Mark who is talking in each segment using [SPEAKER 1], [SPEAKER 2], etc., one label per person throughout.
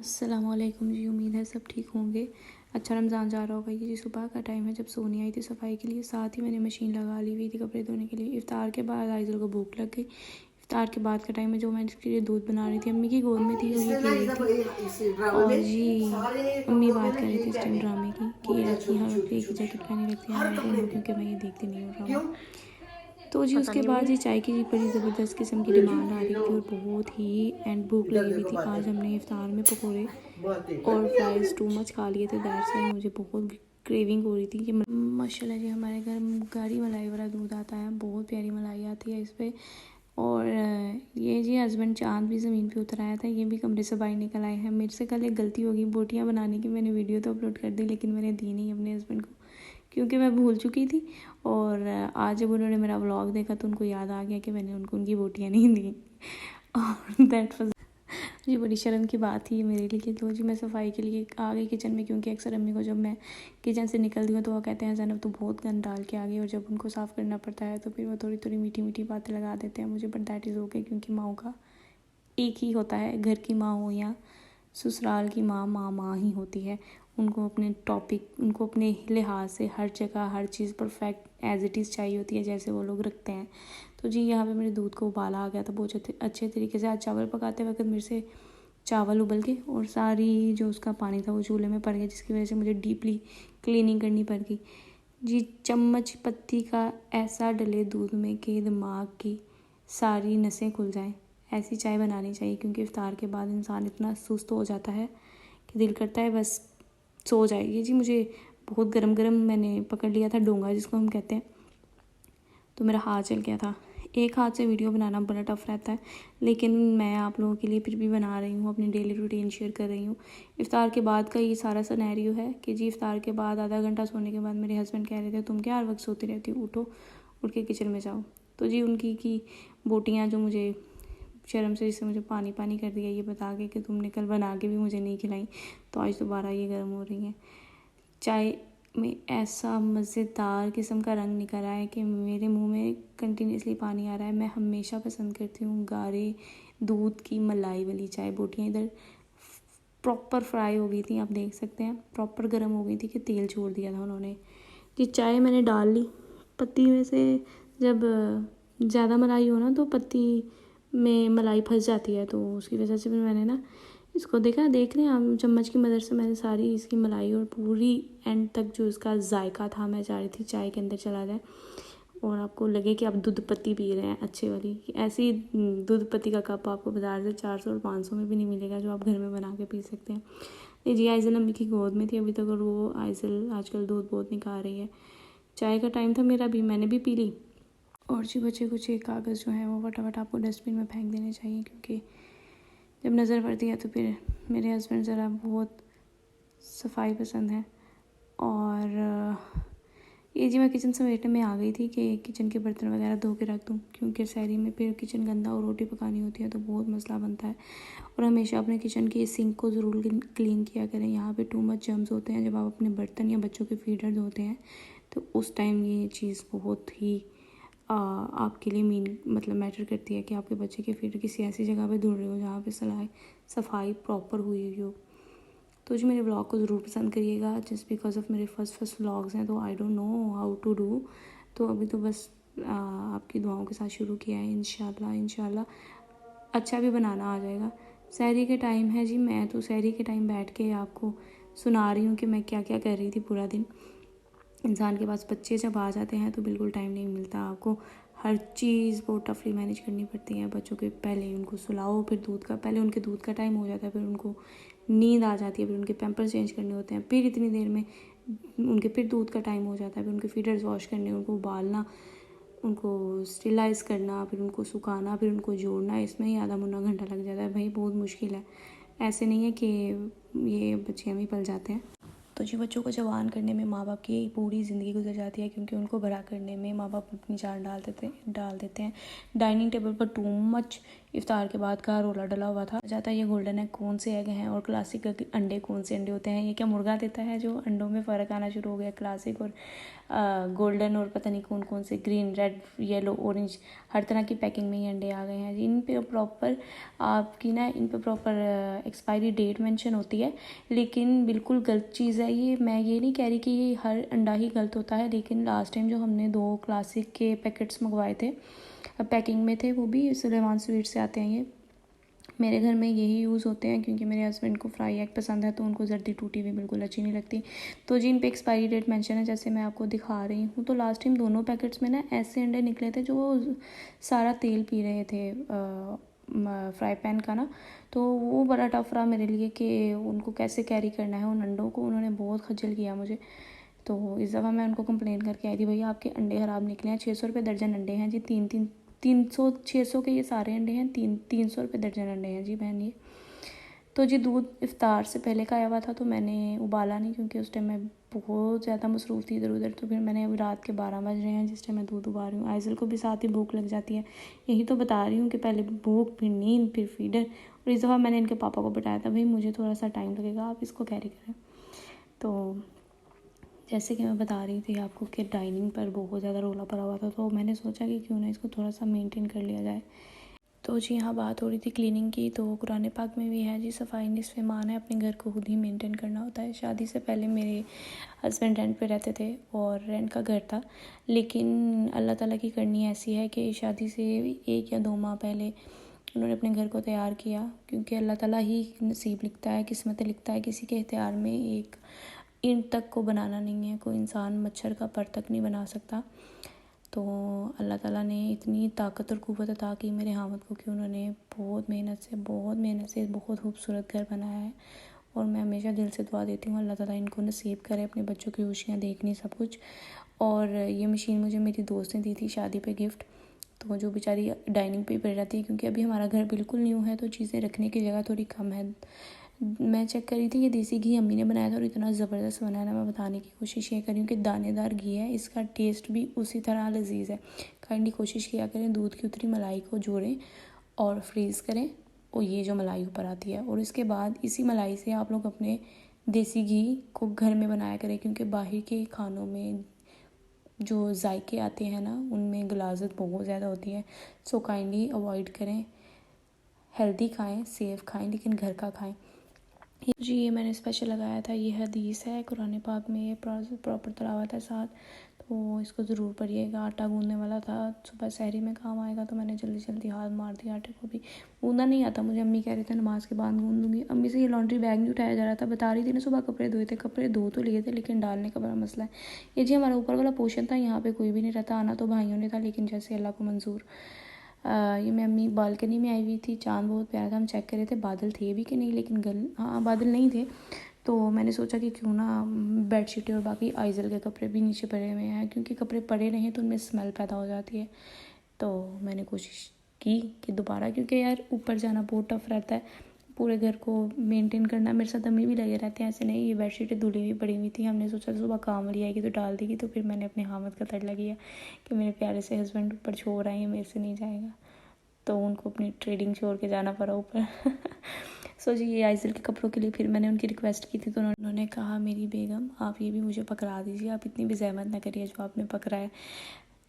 [SPEAKER 1] अस्सलामुअलैकुम जी, उम्मीद है सब ठीक होंगे। अच्छा रमज़ान जा रहा होगा। ये जी सुबह का टाइम है, जब सोनी आई थी सफाई के लिए, साथ ही मैंने मशीन लगा ली हुई थी कपड़े धोने के लिए। इफ्तार के बाद आइज़ल को भूख लग गई। इफ्तार के बाद का टाइम है, जो मैं इसके लिए दूध बना रही थी, अम्मी की गोद में थी और ये पी रही थी। और जी अम्मी बात कर रही थी इस टाइम ड्रामे की कि ये लड़की हर वक्त एक ही जैकेट पहनी रखती है। आई डोंट नो, क्योंकि मैं ये देखती नहीं हूँ ड्रामा। तो जी उसके बाद जी चाय की जी बड़ी ज़बरदस्त किस्म की डिमांड आ रही थी और बहुत ही एंड भूख लगी हुई थी। आज हमने इफ्तार में पकोड़े और फ्राइज़ टू मच खा लिए थे। दैट्स वाई मुझे बहुत क्रेविंग हो रही थी कि माशाल्लाह जी हमारे घर गाढ़ी मलाई वाला दूध आता है, बहुत प्यारी मलाई आती है इस पर। और ये जी हस्बैंड चाँद भी ज़मीन पे उतर आया था, ये भी कमरे से बाहर निकल आए हैं। मेरे से कल एक गलती होगी, बोटियाँ बनाने की मैंने वीडियो तो अपलोड कर दी, लेकिन मैंने दी नहीं अपने हस्बैंड को क्योंकि मैं भूल चुकी थी। और आज जब उन्होंने मेरा व्लॉग देखा तो उनको याद आ गया कि मैंने उनको उनकी बोटियाँ नहीं दी। और दैट वाज जी बड़ी शर्म की बात थी मेरे लिए। तो जी मैं सफाई के लिए आ गई किचन में, क्योंकि अक्सर अम्मी को जब मैं किचन से निकलती हूँ तो वो कहते हैं ज़ैनब तो बहुत गंद डाल के आ गई, और जब उनको साफ़ करना पड़ता है तो फिर वो थोड़ी थोड़ी मीठी मीठी बातें लगा देते हैं मुझे। बट दैट इज़ ओके, क्योंकि माँ का एक ही होता है, घर की माँ हो या ससुराल की माँ, माँ ही होती है। उनको अपने टॉपिक, उनको अपने लिहाज से हर जगह हर चीज़ परफेक्ट एज इट इज़ चाहिए होती है, जैसे वो लोग रखते हैं। तो जी यहाँ पे मेरे दूध को उबाला आ गया था बहुत अच्छे तरीके से। आज चावल पकाते वक्त मेरे से चावल उबल के और सारी जो उसका पानी था वो चूल्हे में पड़ गया, जिसकी वजह से मुझे डीपली क्लीनिंग करनी पड़ गई। जी चम्मच पत्ती का ऐसा डले दूध में कि दिमाग की सारी नसें खुल जाएं, ऐसी चाय बनानी चाहिए। क्योंकि इफ्तार के बाद इंसान इतना सुस्त हो जाता है कि दिल करता है बस सो जाए। ये जी मुझे बहुत गरम गरम मैंने पकड़ लिया था डोंगा जिसको हम कहते हैं, तो मेरा हाथ जल गया था। एक हाथ से वीडियो बनाना बड़ा टफ रहता है, लेकिन मैं आप लोगों के लिए फिर भी बना रही हूँ, अपनी डेली रूटीन शेयर कर रही हूँ। इफ्तार के बाद का ये सारा सिनेरियो है कि जी इफ्तार के बाद आधा घंटा सोने के बाद मेरे हस्बैंड कह रहे थे तुम क्या हर वक्त सोती रहती हो, उठो उठ के किचन में जाओ। तो जी उनकी की बोटियाँ जो मुझे शर्म से जिससे मुझे पानी पानी कर दिया ये बता के कि तुमने कल बना के भी मुझे नहीं खिलाई, तो आज दोबारा ये गर्म हो रही हैं। चाय में ऐसा मज़ेदार किस्म का रंग निकल रहा है कि मेरे मुंह में कंटिन्यूसली पानी आ रहा है। मैं हमेशा पसंद करती हूँ गाढ़े दूध की मलाई वाली चाय। बोटियाँ इधर प्रॉपर फ्राई हो गई थी, आप देख सकते हैं, प्रॉपर गर्म हो गई थी कि तेल छोड़ दिया था उन्होंने। ये चाय मैंने डाल ली पत्ती में से। जब ज़्यादा मलाई हो ना तो पत्ती में मलाई फंस जाती है, तो उसकी वजह से फिर मैंने ना इसको देख रहे हैं आप, चम्मच की मदद से मैंने सारी इसकी मलाई और पूरी एंड तक जो इसका जायका था मैं चाह रही थी चाय के अंदर चला जाए और आपको लगे कि आप दूध पत्ती पी रहे हैं अच्छे वाली। ऐसी दूध पत्ती का कप आपको बाज़ार से 400 और 500 में भी नहीं मिलेगा, जो आप घर में बना के पी सकते हैं। ये जी आइज़ल अम्मी की गोद में थी अभी तक, और वो आइज़ल आजकल दूध बहुत निकाल रही है। चाय का टाइम था मेरा भी, मैंने भी पी ली। और जी बचे कुछ एक कागज़ जो है वो फटाफट आपको डस्टबिन में फेंक देने चाहिए, क्योंकि जब नज़र पड़ती है तो फिर मेरे हस्बैंड ज़रा बहुत सफाई पसंद है। और ये जी मैं किचन समेटने में आ गई थी कि किचन के बर्तन वगैरह धो के रख दूँ, क्योंकि सहरी में फिर किचन गंदा और रोटी पकानी होती है तो बहुत मसला बनता है। और हमेशा अपने किचन के सिंक को ज़रूर क्लीन किया करें, यहाँ पे टू मच जर्म्स होते हैं। जब आप अपने बर्तन या बच्चों के फीडर धोते हैं तो उस टाइम ये चीज़ बहुत ही आपके लिए मतलब मैटर करती है कि आपके बच्चे के फीडर किसी ऐसी जगह पे धुल रहे हो जहाँ पे सफाई प्रॉपर हुई हुई हो। तो जी मेरे व्लॉग को ज़रूर पसंद करिएगा, जस्ट बिकॉज ऑफ मेरे फर्स्ट व्लॉग्स हैं तो I don't know how to do. तो अभी तो बस आपकी दुआओं के साथ शुरू किया है। इंशाल्लाह अच्छा भी बनाना आ जाएगा। सहरी के टाइम है जी, मैं तो सहरी के टाइम बैठ के आपको सुना रही हूँ कि मैं क्या क्या कर रही थी पूरा दिन। इंसान के पास बच्चे जब आ जाते हैं तो बिल्कुल टाइम नहीं मिलता, आपको हर चीज़ बहुत टफली मैनेज करनी पड़ती है। बच्चों के पहले उनको सुलाओ, फिर पहले उनके दूध का टाइम हो जाता है, फिर उनको नींद आ जाती है, फिर उनके पैम्पर्स चेंज करने होते हैं, फिर इतनी देर में उनके फिर दूध का टाइम हो जाता है, फिर उनके फीडर्स वॉश करने, उनको उबालना, उनको स्टेलाइज़ करना, फिर उनको सुखाना, फिर उनको जोड़ना, इसमें ही आधा मुन्ना घंटा लग जाता है। भाई बहुत मुश्किल है, ऐसे नहीं है कि ये बच्चे हम ही पल जाते हैं। तो जी बच्चों को जवान करने में माँ बाप की पूरी ज़िंदगी गुजर जाती है, क्योंकि उनको बड़ा करने में माँ बाप अपनी जान डाल देते हैं। डाइनिंग टेबल पर टू मच इफ्तार के बाद का रोला डला हुआ था जाता है ये गोल्डन एग कौन से एग हैं और क्लासिक अंडे कौन से अंडे होते हैं, ये क्या मुर्गा देता है जो अंडों में फ़र्क आना शुरू हो गया, क्लासिक और गोल्डन और पता नहीं कौन कौन से ग्रीन रेड येलो ऑरेंज हर तरह की पैकिंग में ही अंडे आ गए हैं। इन पे प्रॉपर इन पे प्रॉपर एक्सपायरी डेट मेंशन होती है, लेकिन बिल्कुल गलत चीज़ है ये। मैं ये नहीं कह रही कि ये हर अंडा ही गलत होता है, लेकिन लास्ट टाइम जो हमने 2 क्लासिक के पैकेट्स मंगवाए थे पैकिंग में थे, वो भी सुलेमान स्वीट से आते हैं। ये मेरे घर में यही यूज़ होते हैं, क्योंकि मेरे हस्बैंड को फ्राई एग पसंद है, तो उनको जर्दी टूटी हुई बिल्कुल अच्छी नहीं लगती। तो जी इन पे एक्सपायरी डेट मेंशन है, जैसे मैं आपको दिखा रही हूँ। तो लास्ट टाइम दोनों पैकेट्स में ना ऐसे अंडे निकले थे जो सारा तेल पी रहे थे फ्राई पैन का ना। तो वो बड़ा टफ रहा मेरे लिए कि उनको कैसे कैरी करना है उन अंडों को। उन्होंने बहुत खज्जल किया मुझे। तो इस दफ़ा मैं उनको कंप्लेन करके आई थी, भैया आपके अंडे ख़राब निकले हैं। 600 रुपये दर्जन अंडे हैं जी, 300 के ये सारे अंडे हैं, 300 रुपये दर्जन अंडे हैं जी बहन ये। तो जी दूध इफ्तार से पहले का आया हुआ था, तो मैंने उबाला नहीं, क्योंकि उस टाइम मैं बहुत ज़्यादा मसरूफ़ थी इधर उधर। तो फिर मैंने अभी रात के 12 बज रहे हैं जिस टाइम मैं दूध उबाल रही हूँ। आइज़ल को भी साथ ही भूख लग जाती है, यही तो बता रही हूँ कि पहले भूख फिर नींद फिर फीडर। और इस दफ़ा मैंने इनके पापा को बताया था, भाई मुझे थोड़ा सा टाइम लगेगा, आप इसको कैरी करें। तो जैसे कि मैं बता रही थी आपको कि डाइनिंग पर बहुत ज़्यादा रोला पड़ा हुआ था, तो मैंने सोचा कि क्यों ना इसको थोड़ा सा मेंटेन कर लिया जाए। तो जी यहाँ बात हो रही थी क्लीनिंग की, तो कुरान पाक में भी है जी, सफाई निस्फ़े ईमान है, अपने घर को खुद ही मेंटेन करना होता है। शादी से पहले मेरे हस्बैंड रेंट पे रहते थे और रेंट का घर था, लेकिन अल्लाह ताला की करनी ऐसी है कि शादी से 1 या 2 माह पहले उन्होंने अपने घर को तैयार किया, क्योंकि अल्लाह ताला ही नसीब लिखता है, किस्मतें लिखता है, किसी के इख्तियार में एक ईंट तक को बनाना नहीं है, कोई इंसान मच्छर का पर तक नहीं बना सकता। तो अल्लाह ताला ने इतनी ताकत और क़ुव्वत अता की मेरे हामिद को कि उन्होंने बहुत मेहनत से बहुत खूबसूरत घर बनाया है। और मैं हमेशा दिल से दुआ देती हूँ अल्लाह ताला इनको नसीब करे अपने बच्चों की खुशियाँ देखनी सब कुछ। और ये मशीन मुझे मेरी दोस्त ने दी थी शादी पे गिफ्ट, तो जो बेचारी डाइनिंग पे पड़ जाती है, क्योंकि अभी हमारा घर बिल्कुल न्यू है, तो चीज़ें रखने की जगह थोड़ी कम है। मैं चेक करी थी, ये देसी घी अम्मी ने बनाया था और इतना ज़बरदस्त बना है ना, मैं बताने की कोशिश ये करी हूँ कि दानेदार घी है, इसका टेस्ट भी उसी तरह लजीज है। काइंडली कोशिश किया करें, दूध की उतरी मलाई को जोड़ें और फ्रीज़ करें, और ये जो मलाई ऊपर आती है, और इसके बाद इसी मलाई से आप लोग अपने देसी घी को घर में बनाया करें, क्योंकि बाहर के खानों में जो जायके आते हैं ना, उनमें गलाजत बहुत ज़्यादा होती है। सो काइंडली अवॉइड करें, हेल्दी खाएं, सेफ खाएं, लेकिन घर का खाएं। जी ये मैंने स्पेशल लगाया था, ये हदीस है कुरान पाक में, ये प्रॉपर तलावत है साथ, तो इसको ज़रूर पढ़िएगा। आटा गूंदने वाला था, सुबह सहरी में काम आएगा, तो मैंने जल्दी जल्दी हाथ मार दिया आटे को भी। गूंदा नहीं आता मुझे, अम्मी कह रहे थे नमाज के बाद गूंद दूँगी। अम्मी से ये लॉन्ड्री बैग नहीं उठाया जा रहा था, बता रही थी ना सुबह कपड़े धोए थे, कपड़े धो तो लिए थे, लेकिन डालने का बड़ा मसला है। ये जी हमारा ऊपर वाला पोर्शन था, यहाँ पर कोई भी नहीं रहता, आना तो भाइयों ने था, लेकिन जैसे अल्लाह को मंजूर। ये मैं अम्मी बालकनी में आई हुई थी, चाँद बहुत प्यारा था, हम चेक कर रहे थे बादल थे भी कि नहीं, लेकिन हाँ बादल नहीं थे। तो मैंने सोचा कि क्यों ना बेडशीटें और बाकी आइज़ल के कपड़े भी नीचे पड़े हुए हैं, क्योंकि कपड़े पड़े रहें तो उनमें स्मेल पैदा हो जाती है। तो मैंने कोशिश की कि दोबारा, क्योंकि यार ऊपर जाना बहुत टफ रहता है, पूरे घर को मेंटेन करना। मेरे साथ अम्मी भी लगे रहते हैं, ऐसे नहीं। ये बेडशीटें धुली हुई पड़ी हुई थी, हमने सोचा सुबह काम वाली आएगी तो डाल देगी। तो फिर मैंने अपने हामिद का तड़ला किया कि मेरे प्यारे से हस्बैंड ऊपर छोड़ आए हैं, मेरे से नहीं जाएगा, तो उनको अपनी ट्रेडिंग छोड़ के जाना पड़ा ऊपर। सो जी ये आइज़ल के कपड़ों के लिए फिर मैंने उनकी रिक्वेस्ट की थी, तो उन्होंने कहा मेरी बेगम आप ये भी मुझे पकड़ा दीजिए, आप इतनी भी जहमत ना करिए जो आपने पकड़ा है।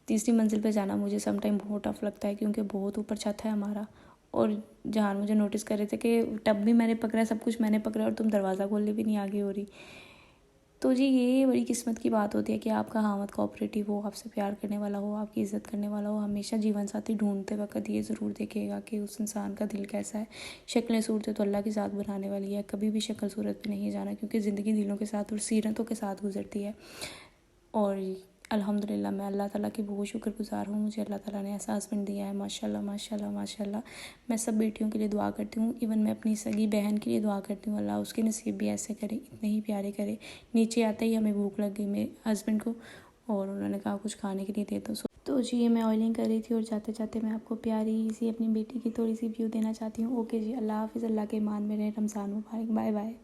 [SPEAKER 1] 3री मंजिल पे जाना मुझे सम टाइम बहुत टफ लगता है, क्योंकि बहुत ऊपर छत है हमारा। और जहाँ मुझे नोटिस कर रहे थे कि टब भी मैंने पकड़ा, सब कुछ मैंने पकड़ा, और तुम दरवाज़ा खोलने भी नहीं आगे हो रही। तो जी ये बड़ी किस्मत की बात होती है कि आपका हामिद कोऑपरेटिव हो, आपसे प्यार करने वाला हो, आपकी इज़्ज़त करने वाला हो। हमेशा जीवन साथी ढूंढते वक्त ये ज़रूर देखिएगा कि उस इंसान का दिल कैसा है। शक्लें सूरतें तो अल्लाह की ज़ात बनाने वाली है, कभी भी शक्ल सूरत पे नहीं जाना, क्योंकि ज़िंदगी दिलों के साथ और सीरतों के साथ गुजरती है। और अल्हम्दुलिल्लाह मैं अल्लाह ताला की बहुत शुक्रगुज़ार हूँ, मुझे अल्लाह ताला ने ऐसा हस्बैंड दिया है, माशाल्लाह माशाल्लाह माशाल्लाह। मैं सब बेटियों के लिए दुआ करती हूँ, इवन मैं अपनी सगी बहन के लिए दुआ करती हूँ, अल्लाह उसके नसीब भी ऐसे करे, इतने ही प्यारे करे। नीचे आते ही हमें भूख लग गई मेरे हस्बैंड को, और उन्होंने कहा कुछ खाने के लिए दे दो। तो जी ये मैं ऑयलिंग कर रही थी, और जाते जाते मैं आपको प्यारी सी अपनी बेटी की थोड़ी सी व्यू देना चाहती हूँ। ओके जी, अल्लाह हाफ़िज़, अल्लाह के ईमान में रहें, रमज़ान मुबारक, बाय बाय।